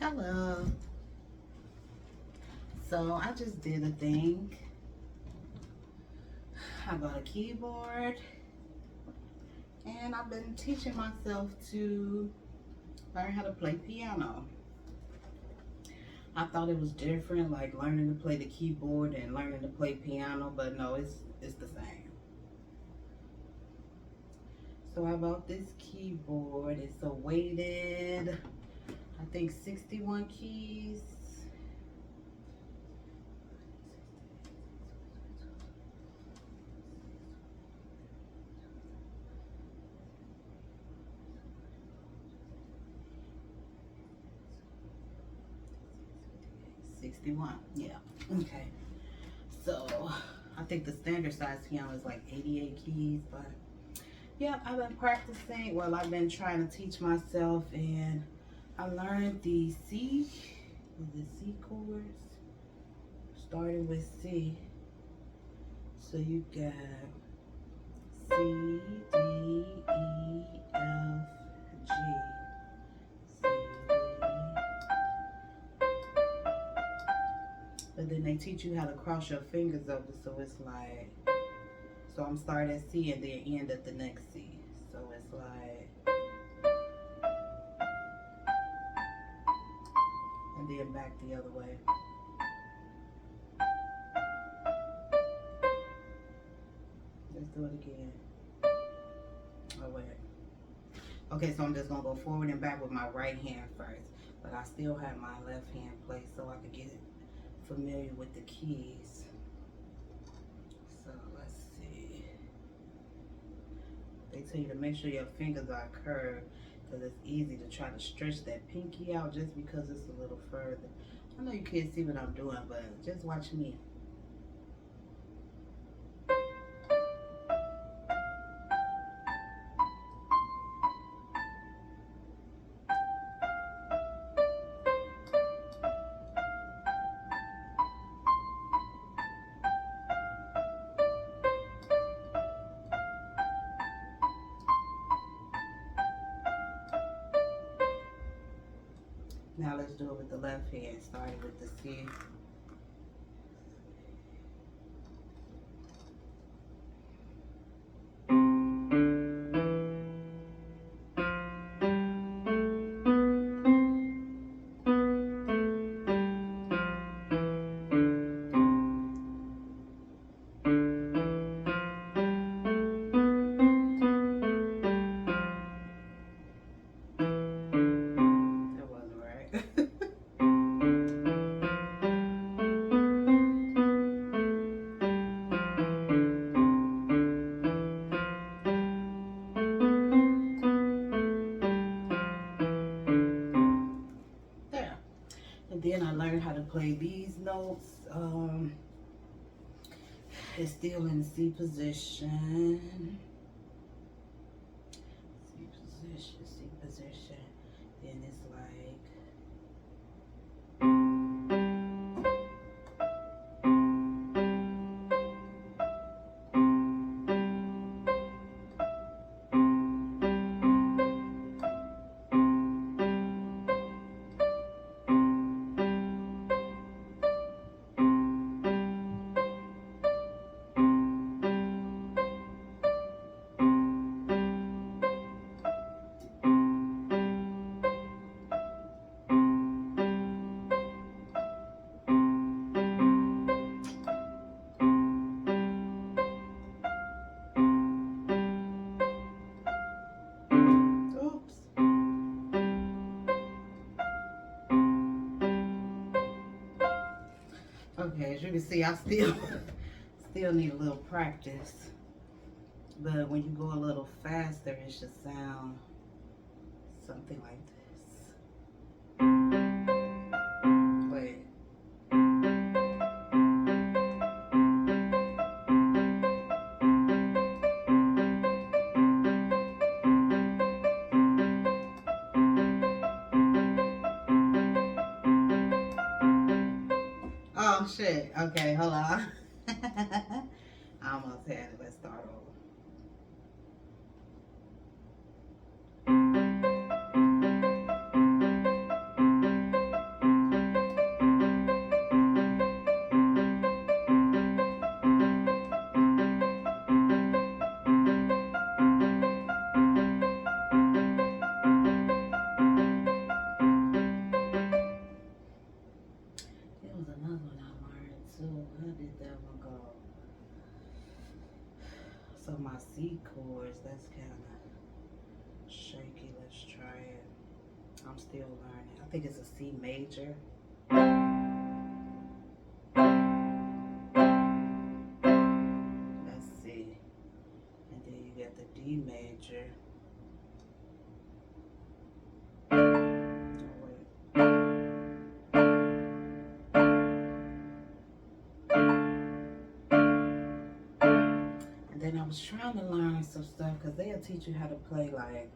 Hello. So I just did a thing. I got a keyboard and I've been teaching myself to learn how to play piano. I thought it was different, like learning to play the keyboard and learning to play piano, but no, it's the same. So I bought this keyboard. It's a weighted, I think 61 keys. 61, yeah. Okay. So I think the standard size piano is like 88 keys, but yeah, I've been practicing. Well, I've been trying to teach myself, and I learned the C chords, starting with C. So you got C, D, E, F, G, C, D. But then they teach you how to cross your fingers over, so it's like, so I'm starting at C and then end at the next C. So it's like, and then back the other way. Let's do it again. Oh, wait. Okay, so I'm just gonna go forward and back with my right hand first, but I still have my left hand placed so I can get familiar with the keys. So let's see. They tell you to make sure your fingers are curved because it's easy to try to stretch that pinky out just because it's a little further. I know you can't see what I'm doing, but just watch me. Now let's do it with the left hand, starting with the C. That wasn't right. There. And then I learned how to play these notes. It's still in C position. C position. Then it's like, oops. Okay, as you can see, I still need a little practice. But when you go a little faster, it should sound something like this. Wait. Oh shit. Okay, hold on. I almost had it. Let's start over. I'm still learning. I think it's a C major. Let's see. And then you get the D major. And then I was trying to learn some stuff because they'll teach you how to play like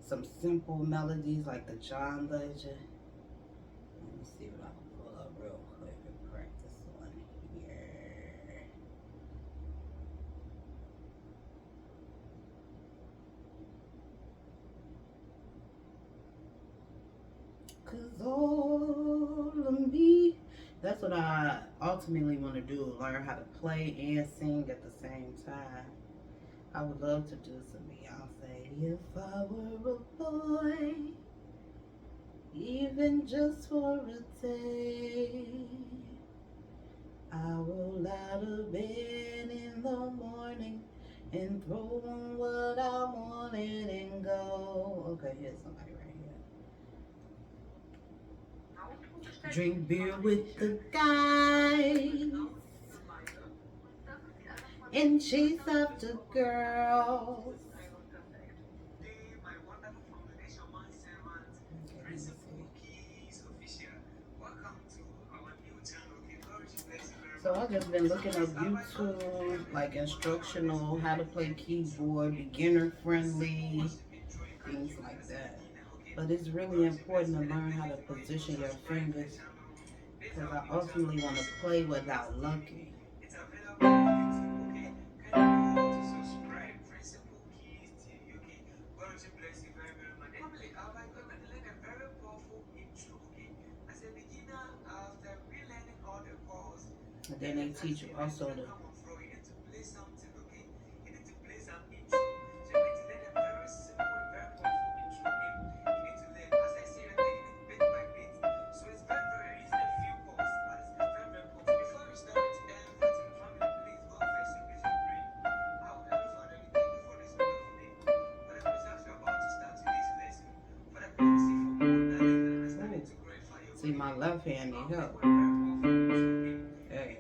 some simple melodies like the John Legend. Let me see what I can pull up real quick and practice on here. Cause all of me, that's what I ultimately want to do, learn how to play and sing at the same time. I would love to do some Beyonce. If I were a boy, even just for a day, I roll out of bed in the morning and throw on what I wanted and go. Okay, here's somebody right here. Drink beer with the guys and chase after girls. So I've just been looking up YouTube, like instructional, how to play keyboard, beginner friendly, things like that. But it's really important to learn how to position your fingers because I ultimately want to play without looking. And then they teach you also to see my left hand need help. Hey.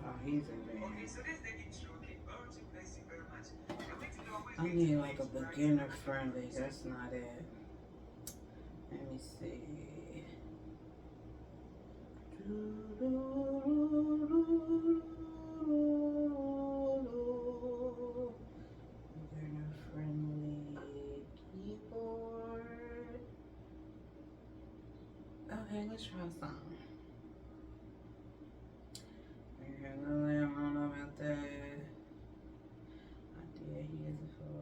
Oh, he's advanced. I need like a beginner friendly. That's not it. Let me see. Beginner friendly keyboard. Okay, let's try something. I don't know about that. I did use it for.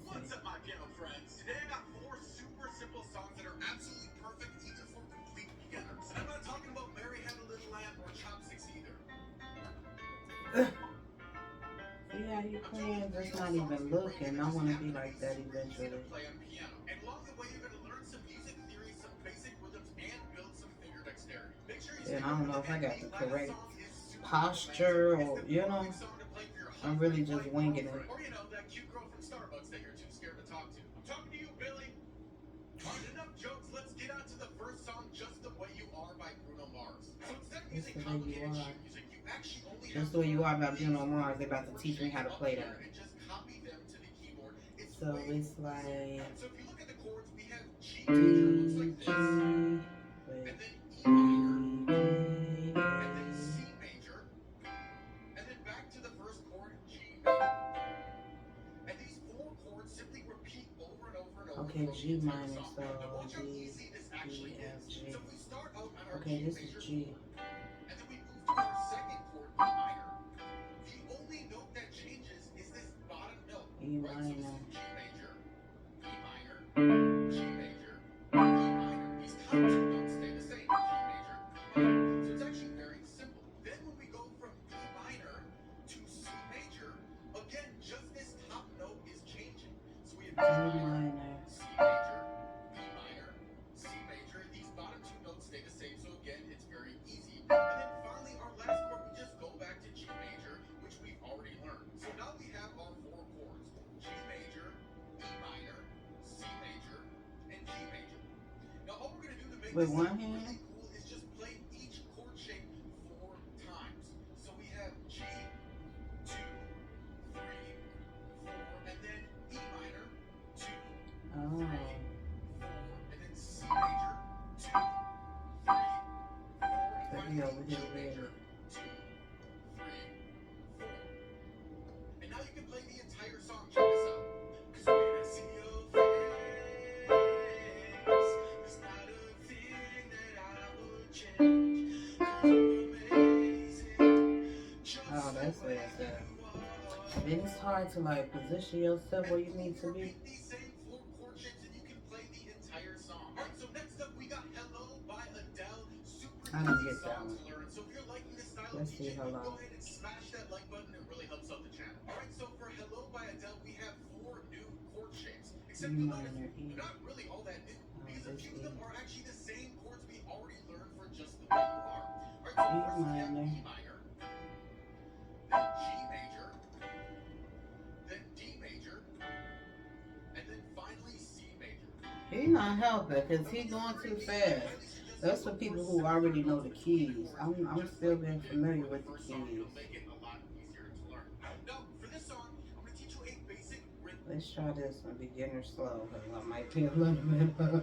What's up, my piano friends? Today I got 4 super simple songs that are absolutely perfect even for complete beginners. And I'm not talking about Mary Had a Little Lamb or Chopsticks either. See how you playing? Just not even looking. I want to be like that eventually. Play on piano. And along the way, you're going to learn some music theory, some basic rhythms, and build some finger dexterity. Make sure you and I don't know if I got the correct posture or, you know, I'm really just winging it. Or, you know, that cute girl from Starbucks that you're too scared to talk to. I'm talking to you, Billy. Alright, enough jokes. Let's get on to the first song, Just the Way You Are by Bruno Mars. So instead of using complicated sheet music, you actually only Just the Way You Are by Bruno Mars. They're about to teach me how to play that. And just copy them to the keyboard. So it's like so if you look at the chords, we have G D, major, G, and then E minor, and then C major, and then back to the first chord, G major. And these 4 chords simply repeat over and over and over. Okay, G minor, so watch how D, easy this actually E, F, is. G. So we start out on our Okay, G this major is G. and then we move to our second chord, E minor. The only note that changes is this bottom note. E minor. Right? So G major, E minor, G major, E minor. These top 2 notes stay the same, G major, E minor. So it's actually very simple. Then when we go from E minor to C major, minor, C major, E minor, C major. These bottom two notes stay the same, so again, it's very easy. And then finally, our last chord, we just go back to G major, which we've already learned. So now we have our four chords: G major, E minor, C major, and G major. Now all we're gonna do to make with this one sound hand. really cool is just play each chord shape 4 times. So we have G, 2, 3, 4, and then E minor, 2, 3, 4, Oh, and then C major, 2, 3, 4, and but he finally over G here major, with 2, 3, 4. And now you can play the entire song. Check this out. 'Cause when I see your face, there's not a thing that I would change. 'Cause you're amazing, just Oh, the that's way what it said. you are. Then it's hard to like position yourself where you need to be. Repeat these same 4 chord shapes and you can play the entire song. Alright, so next up we got Hello by Adele. Super I don't easy get that song one. to learn. So if you're liking this style Let's of see, teaching, hold go on. ahead and smash that like button. It really helps out the channel. Alright, so for Hello by Adele, we have 4 new chord shapes. Except E you'll notice minor, E. they're not really all that new. Because a This few of E. them are actually the same chords we already learned for Just the Way You Are. Alright, so E first we have minor. E minor, then G major, then D major, and then finally C major. He not helping because he going too fast. That's for people who already know the keys. I'm still getting familiar with the keys. Let's try this one, beginner slow, because I might be a little bit. More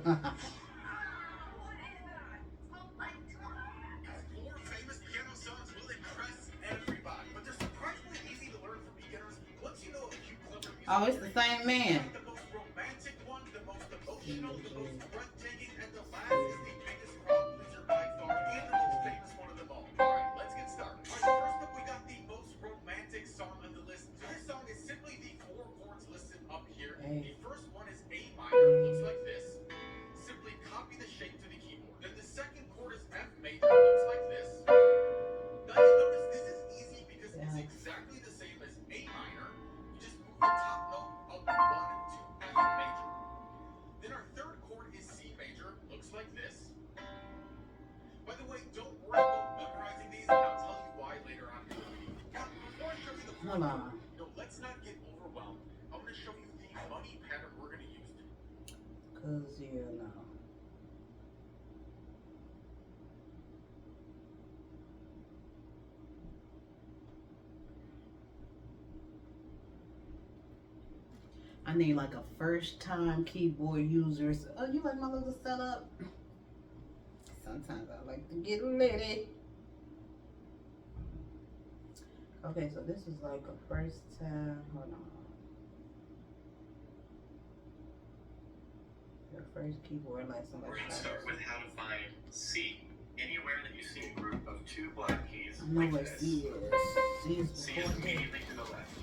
famous piano songs will impress everybody, but they're surprisingly easy to learn for beginners once you know a few clever music. Oh, it's the same man. The most romantic one, the most emotional, the most breathtaking, and the last is the biggest crowd pleaser by far, and the most famous one of them all. Alright, let's get started. Alright, first up we got the most romantic song on the list. So this song is simply the 4 chords listed up here. The first one is A minor, looks like this. Simply copy the shape to the keyboard. Then the second chord is F major, looks like this. Now you notice this is easy because it's exactly the same as A minor. You just move the top note up 1 to F major. Then our third chord is C major, looks like this. By the way, don't worry about memorizing these, and I'll tell you why later on in the video. But before I show you the Hold on. no, let's not get overwhelmed. I'm going to show you the money pattern we're going to use. Because, you know. I need like a first time keyboard user. Oh, you like my little setup? Sometimes I like to get litty. Okay, so this is like a first time. Hold on. Your first keyboard lesson. We're going to start with how to find C anywhere that you see a group of 2 black keys I know like what this. C is. C is C before is D. immediately to the left.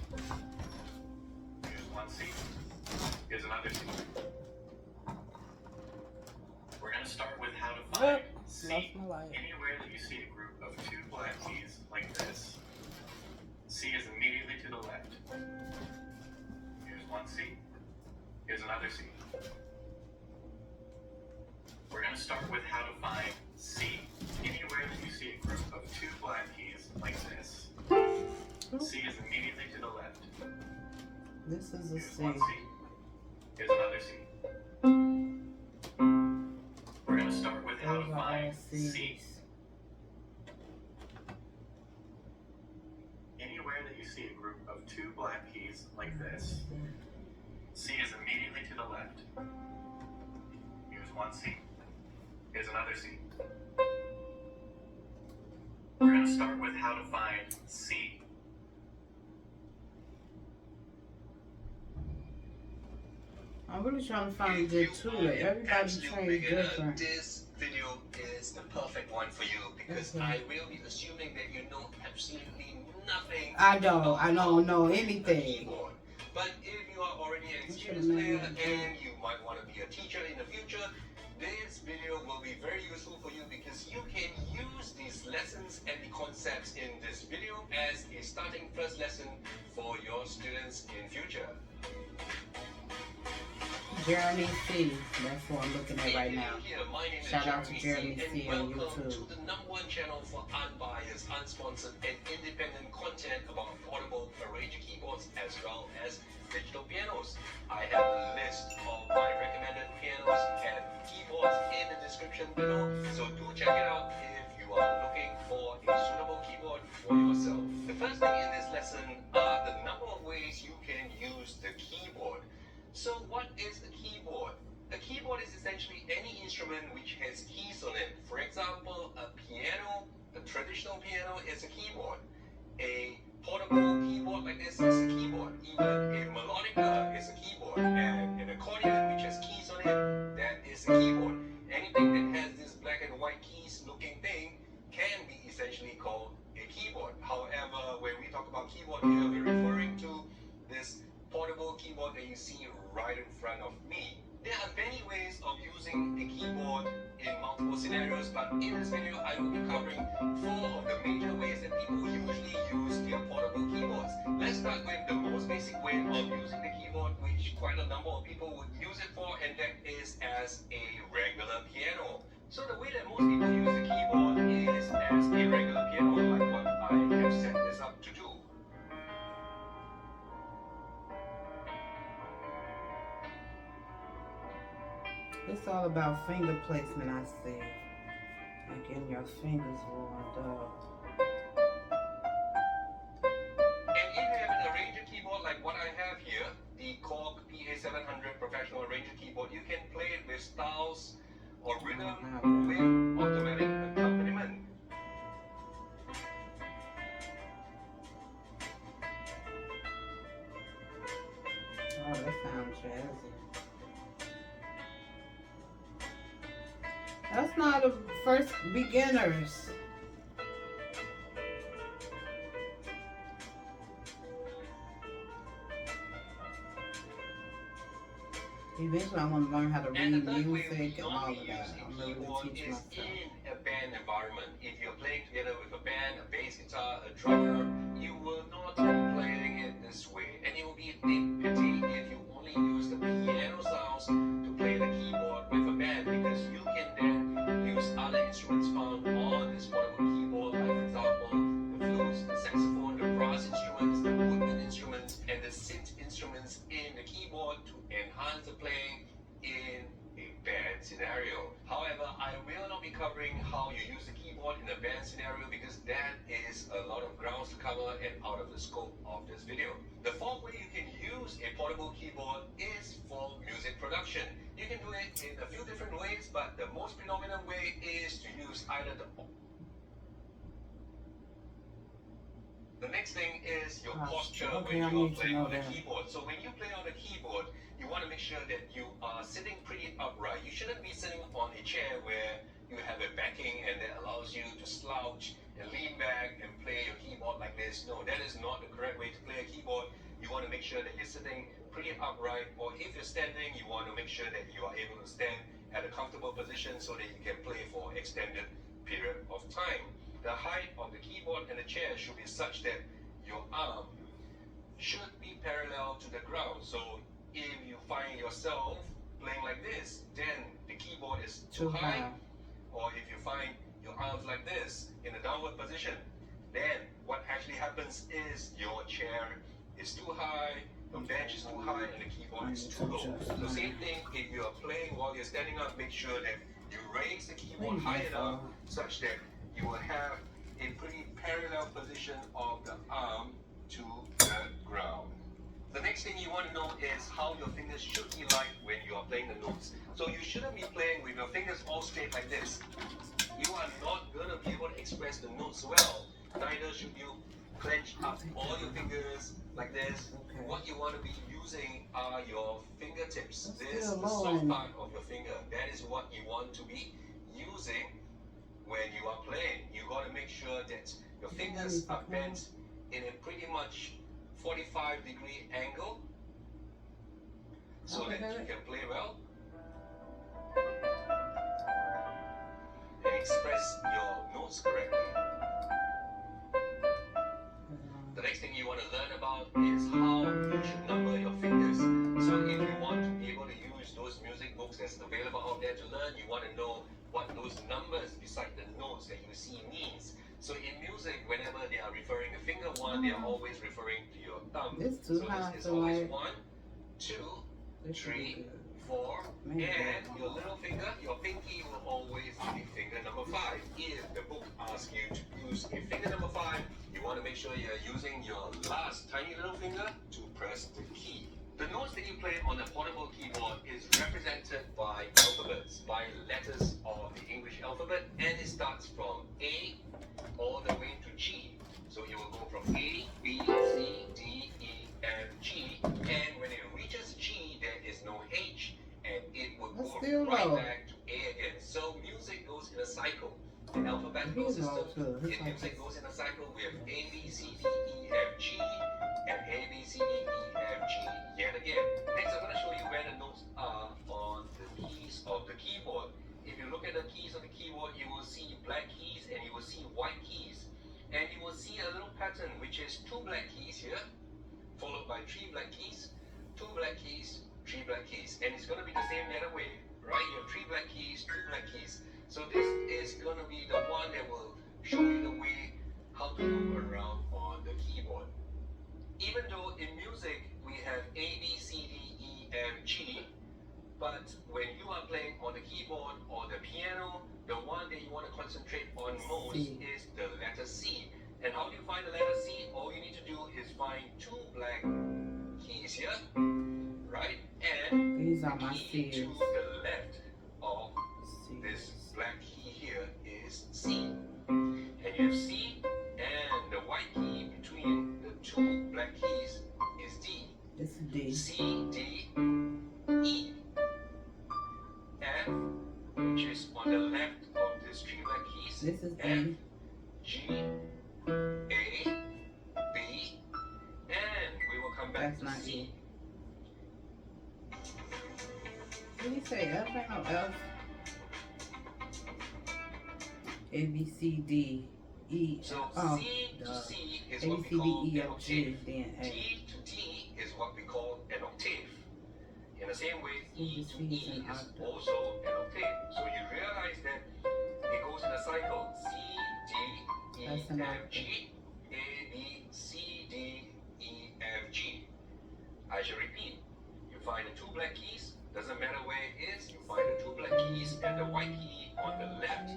Here's one C. Here's another C. We're going to start with how to find C Lost my light. anywhere that you see a group of 2 black keys like this. C is immediately to the left. Here's one C. Here's another C. We're going to start with how to find C anywhere that you see a group of 2 black keys like this. C is immediately to the left. This is a Here's C. one C. Here's another C. We're going to start with how to Those are all find C C's. anywhere that you see a group of 2 black keys like this. C is immediately to the left. Here's one C. Here's another C. We're going to start with how to find C. I'm really trying to find a good tutor. Everybody's trained different. This video is the perfect one for you because I will be assuming that you know absolutely nothing. I don't know about anything. keyboard. But if you are already an experienced player and you might want to be a teacher in the future, this video will be very useful for you because you can use these lessons and the concepts in this video as a starting first lesson for your students in future. Jeremy C. That's who I'm looking at right now. My name is Shout out to Jeremy and C on welcome YouTube. to the #1 channel for unbiased, unsponsored, and independent content about portable arranger keyboards as well as digital pianos. I have a list of my recommended pianos and keyboards in the description below, so do check it out if you are looking for a suitable keyboard for yourself. The first thing in this lesson are the number of ways you can use the keyboard. So what is a keyboard? A keyboard is essentially any instrument which has keys on it. For example, a piano, a traditional piano is a keyboard. A portable keyboard like this is a keyboard. Even a melodica is a keyboard. And an accordion which has keys on it, that is a keyboard. Anything that has this black and white keys looking thing can be essentially called a keyboard. However, when we talk about keyboard here, we're referring to this portable keyboard that you see right in front of me. There are many ways of using a keyboard in multiple scenarios, but in this video I will be covering 4 of the major ways that people usually use their portable keyboards. Let's start with the most basic way of using the keyboard, which quite a number of people would use it for, and that is as a regular piano. So the way that most people use the keyboard is as a regular piano, like what I have set this up to do. It's all about finger placement, I see. Like getting your fingers warmed up. And if you have an arranger keyboard like what I have here, the Korg PA700 professional arranger keyboard, you can play it with styles or rhythm with automatic accompaniment. Oh, that sounds jazzy. That's not the first beginners. Eventually, I want to learn how to And the read third way music we and all normally of use that. a I'm really keyboard to teach is myself. in a band environment. If you're playing together with a band, a bass guitar, a drummer, you will not be playing it this way. And it will be a pity if you only use the piano sounds to play the keyboard with a band, because you can then use other instruments found on this portable keyboard, like for example, the flutes, the saxophone, the brass instruments, the woodwind instruments, and the synth instruments in the keyboard to enhance the playing in a band scenario. However, I will not be covering how you use the keyboard in a band scenario, because that is a lot of grounds to cover and out of the scope of this video. The fourth way you can use a portable keyboard is for music production. You can do it in a few different ways, but the most predominant way is to use either the next thing is your posture when you are playing on the keyboard. So when you play on the keyboard, you want to make sure that you are sitting pretty upright. You shouldn't be sitting on a chair where you have a backing and that allows you to slouch and lean back and play your keyboard like this. No, that is not the correct way to play a keyboard. You want to make sure that you're sitting pretty upright, or if you're standing, you want to make sure that you are able to stand at a comfortable position so that you can play for an extended period of time. The height of the keyboard and the chair should be such that your arm should be parallel to the ground. So if you find yourself playing like this, then the keyboard is too high. Or if you find your arms like this in a downward position, then what actually happens is your chair is too high, the bench is too high, and the keyboard is too low. So same thing, if you are playing while you're standing up, make sure that you raise the keyboard high enough such that you will have a pretty parallel position of the arm to the ground. The next thing you want to know is how your fingers should be like when you are playing the notes. So you shouldn't be playing with your fingers all straight like this. You are not going to be able to express the notes well. Neither should you clench up all your fingers like this. What you want to be using are your fingertips. This is the soft part of your finger. That is what you want to be using when you are playing. You got to make sure that your fingers are bent in a pretty much 45-degree angle so that you can play well and express your notes correctly. The next thing you want to learn about is how you should number your fingers. So if you want to be able to use one, you want to know what those numbers beside the notes that you see means. So in music, whenever they are referring to finger one, they are always referring to your thumb. This too So high, this is so always like 1, 2, this should be 3, good. 4, Maybe and not. your little finger, your pinky will always be finger number 5. If the book asks you to use a finger number 5, you want to make sure you're using your last tiny little finger to press the key. The notes that you play on a portable keyboard is represented by alphabets, by letters of the English alphabet, and it starts from A all the way to G. So it will go from A, B, C, D, E, F, G, and when it reaches G, there is no H, and it will That's go still right low. back to A again. So music goes in a cycle. The alphabetical He's low system, too. It's like music goes in a cycle with A, B, C, D, E, F, G, and A, B, C, D, E, F, G yet again. Next, I'm going to show you where the notes are on the keys of the keyboard. If you look at the keys of the keyboard, you will see black keys and you will see white keys. And you will see a little pattern, which is 2 black keys here, followed by 3 black keys, 2 black keys, 3 black keys. And it's going to be the same the other way, right? You have 3 black keys, 2 black keys. So this is going to be the one that will show you the way how to move around on the keyboard. Even though in music we have A, B, C, D, E, F, G, but when you are playing on the keyboard or the piano, the one that you want to concentrate on most C. is the letter C. And how do you find the letter C? All you need to do is find 2 black keys here, right? And These are the my key to C's. the left of this black key here is C. And you have C, and the white key between the 2 black keys is D. This is D. C, D, E, F, which is on the left of these 3 black keys, This is F, E. G, A, B, and we will come back That's to not C. E. Did you say F? Ain't no F. A, B, C, D, E. So Oh, C to duh. C is A, what B, we C, call D, E, an F, G, octave. then A. D to D is what we call an octave. In the same way, E to E is also an octave. So you realize that it goes in a cycle. C, D, E, That's an F, octave. G, A, B, C, D, E, F, G. I shall repeat. You find the 2 black keys, doesn't matter where it is, you find the 2 black keys and the white key on the left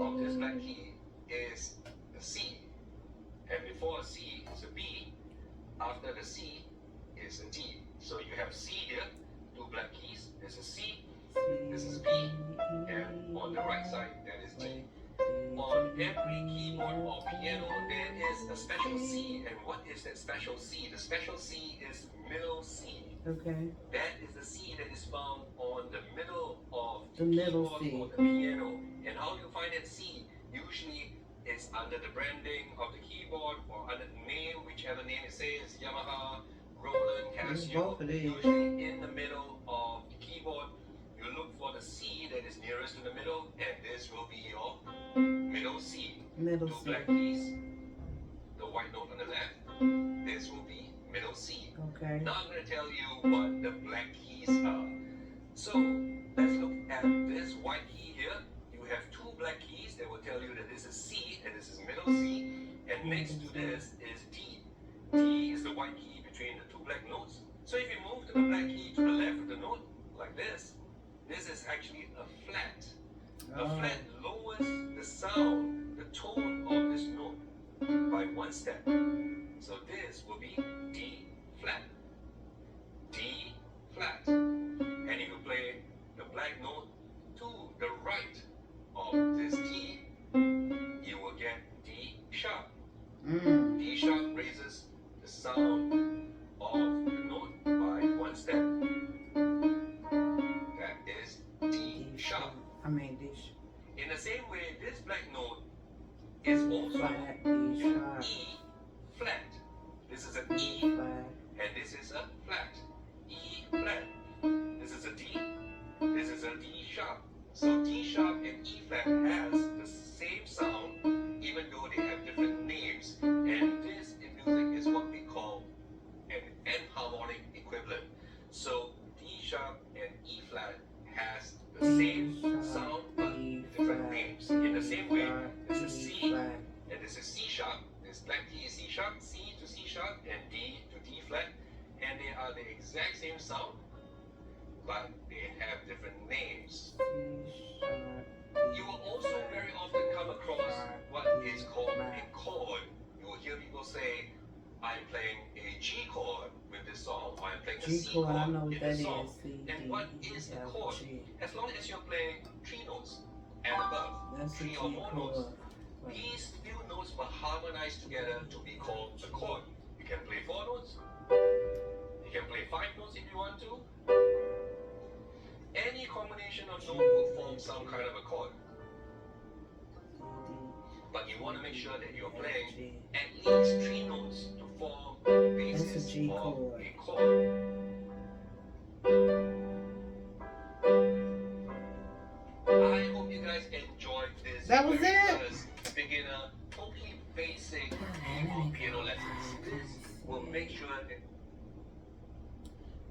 of this black key is the C. And before a C is a B, after the C is a D. So you have C here, 2 black keys, this is C, this is B, and on the right side that is D. On every keyboard or piano there is a special C, and what is that special C? The special C is middle C. Okay. That is the C that is found on the middle of The middle keyboard C. or the piano. And how do you find that C? Usually it's under the branding of the keyboard or under the name, whichever name it says, Yamaha, Roland, Casio. both of these. Usually in the middle of the keyboard, you look for the C that is nearest to the middle, and this will be your middle C. Middle 2 C. black keys, the white note on the left, this will be middle C. Okay. Now I'm going to tell you what the black keys are. So let's look at this white key here. You have 2 black keys that will tell you that this is C and this is middle C. And next to this is D. D is the white key between the 2 black notes. So if you move the black key to the left of the note like this is actually a flat. A flat lowers the sound, the tone of this note by 1 step. So this will be D flat. D flat. And if you play the black note to the right of this D, you will get D sharp. Mm. D sharp raises the sound of the note by 1 step. That is D sharp. I mean D sharp. In the same way, this black note is also Flat, D sharp. E flat. This is an E, Flat. and this is a flat. E flat. This is a D. This is a D sharp. So D sharp and E flat has the same sound, even though they have different names. And this in music is what we call an enharmonic equivalent. So D sharp and E flat has the same are the exact same sound, but they have different names. C sharp. You will also very often come across what is called a chord. You will hear people say, I'm playing a G chord with this song, or I'm playing a G C chord, chord I know what in that this is. song. C, D, And what E, is a F, chord? G. As long as you're playing 3 notes and above, That's a 3 G or more notes, chord. these few notes will harmonize together to be called a chord. You can play 4 notes, you can play 5 notes if you want to. Any combination of notes will form some kind of a chord. But you want to make sure that you're playing at least 3 notes to form the basis That's a G of chord. a chord. I hope you guys enjoyed this. That was very it? first beginner, totally basic keyboard piano lessons. This will make sure that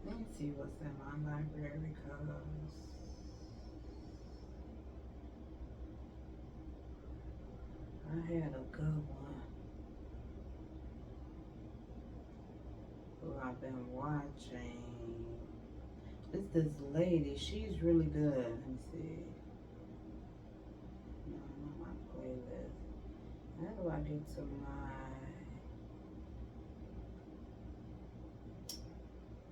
Let me see what's in my library, cause I had a good one who I've been watching. It's this lady. She's really good. Let me see. No, not my playlist. How do I get to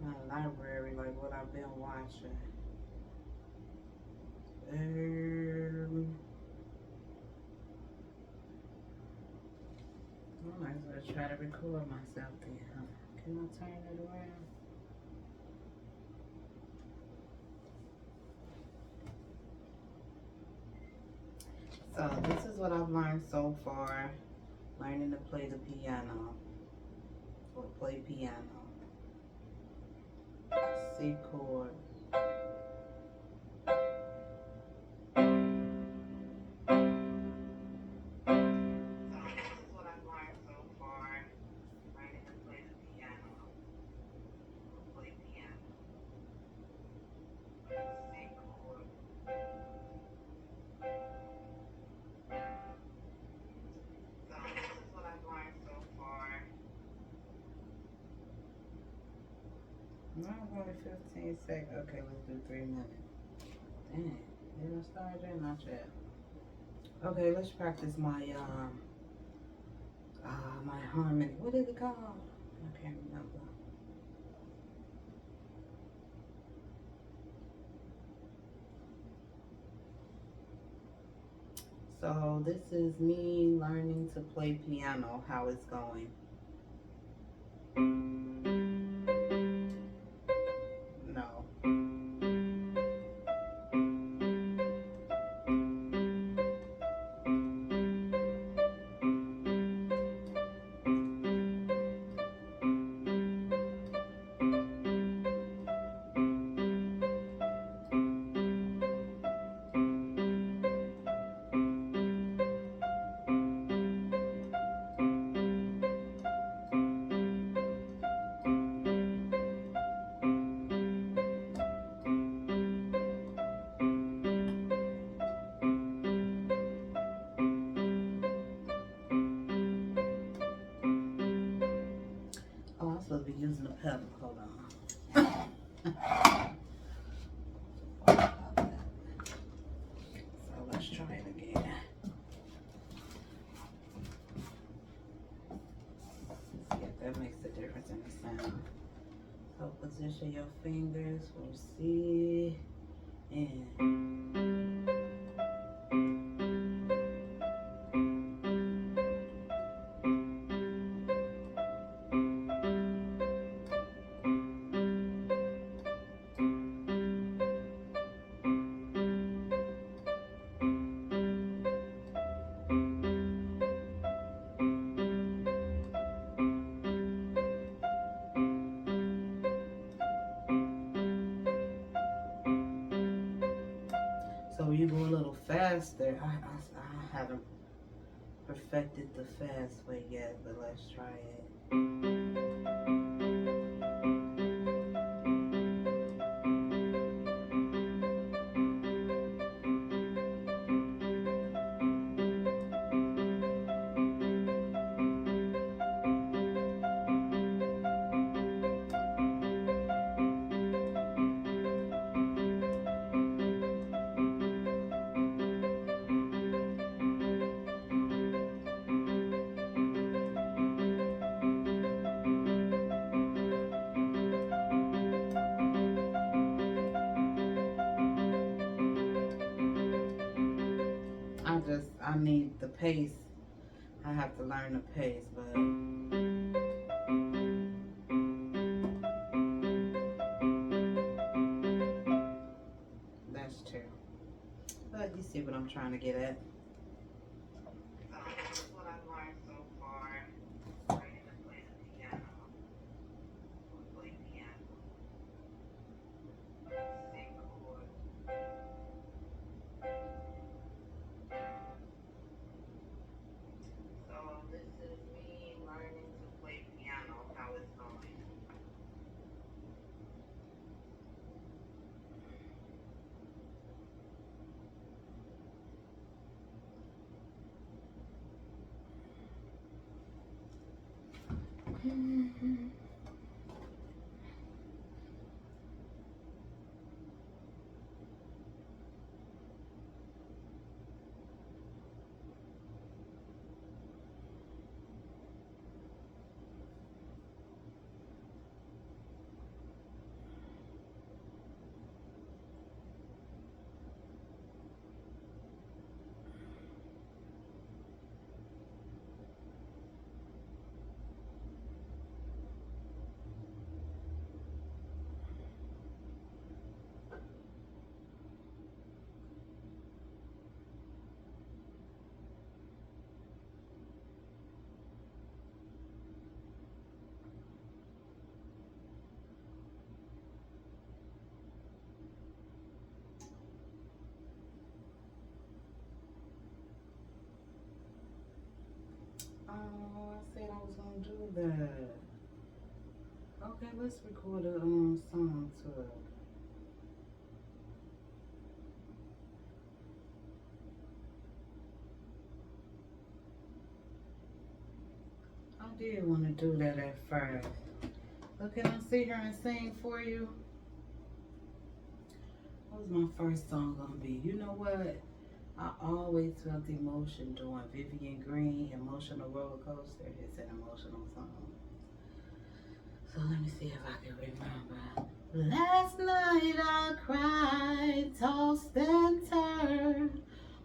my library, like what I've been watching? I might as well try to record myself then. Can I turn it around? So this is what I've learned so far, learning to play the piano, or play piano. C chord. So this is what I've learned so far, learning to play the piano, or play piano. C chord. So this is what I've learned so far. No, only 15 seconds. Okay, let's do 3 minutes. Dang, did I start there? Not yet. Okay, let's practice my my harmony. What is it called? I can't remember. So this is me learning to play piano, how it's going. No. Oh, I'm supposed to be using a pedal. Hold on. So let's try it again. See if that makes a difference in the sound. So position your fingers for C and so you go a little faster. I haven't perfected the fast way yet, but let's try it. I need the pace. I have to learn the pace, but that's true. But you see what I'm trying to get at. This is what I've learned so far. Learning to play the piano. Play piano. Sing chords. So this is me learning to play piano, how it's going. Oh, I said I was gonna do that. Okay, let's record a song to it. I did want to do that at first. But can I sit here and sing for you? What was my first song gonna be? You know what? I always felt emotion doing Vivian Green, Emotional Roller Coaster. It's an emotional song. So let me see if I can remember. Last night I cried, tossed and turned.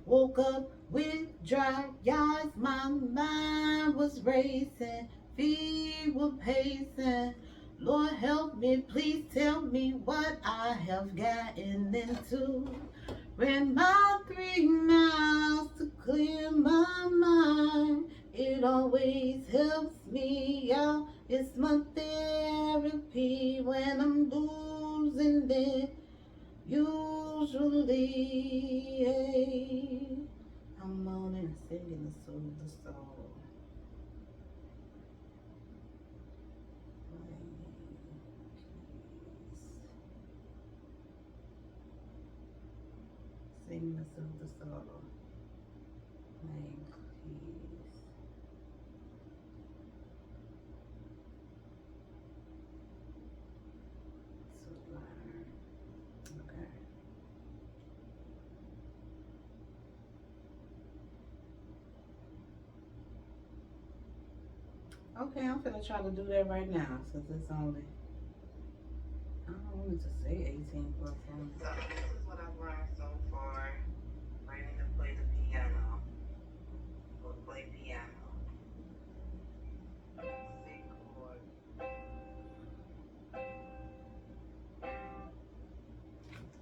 Woke up with dry eyes, my mind was racing, feet were pacing. Lord help me, please tell me what I have gotten into. Ran my 3 miles to clear my mind. It always helps me out. It's my therapy when I'm losing it. Usually, I'm moaning and singing to soothe the soul. Singing to soothe the soul. Playing keys. Sublime. Okay. Okay, I'm gonna try to do that right now since it's only, I don't want it to say 18 plus 1. So this is what I've learned so far. Learning to play the piano. Or play piano. Sing chords.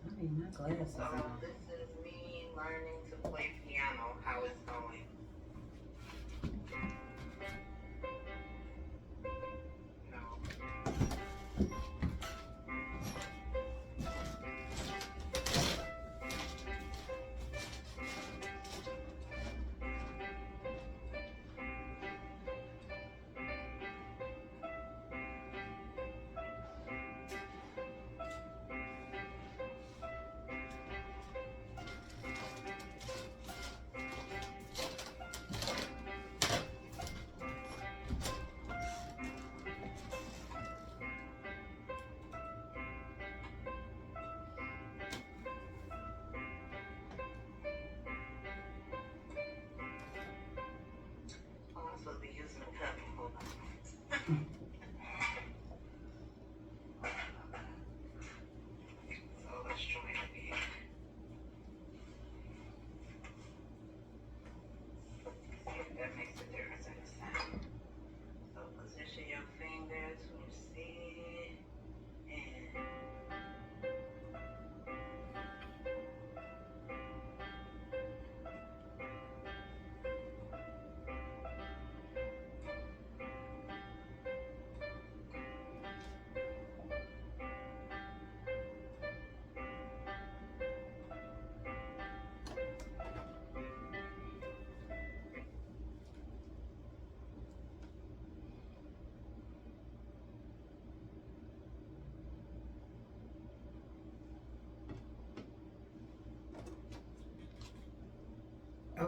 I need my glasses on. This is me learning to play piano, how it's going.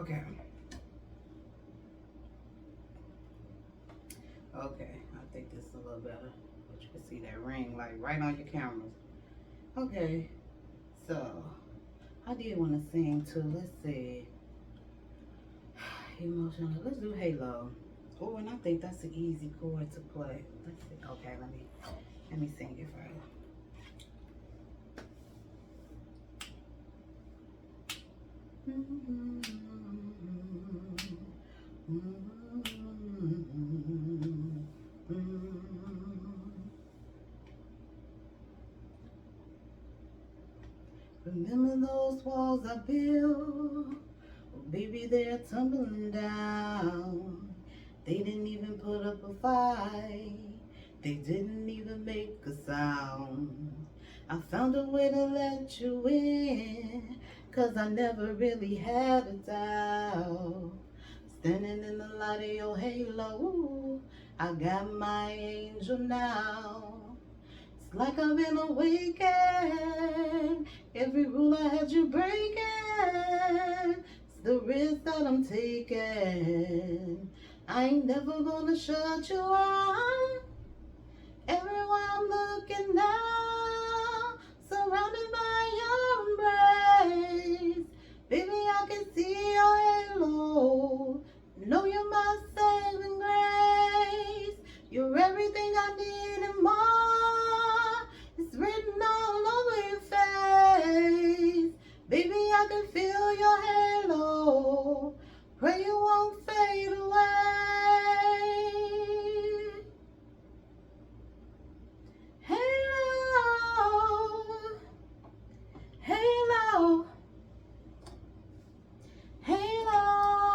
Okay. Okay, I think this is a little better. But you can see that ring like right on your cameras. Okay, so I did want to sing too. Let's see. Emotional. Let's do Halo. Oh, and I think that's an easy chord to play. Let's see. Okay, let me sing it first. Remember those walls I built? Oh, baby, they're tumbling down. They didn't even put up a fight. They didn't even make a sound. I found a way to let you in, 'cause I never really had a doubt. Standing in the light of your halo, I got my angel now. It's like I've been awakened. Every rule I had you breaking. It's the risk that I'm taking. I ain't never gonna shut you out. Everywhere I'm looking now, surrounded by your embrace. Baby, I can see your halo. Know you're my saving grace. You're everything I need and more.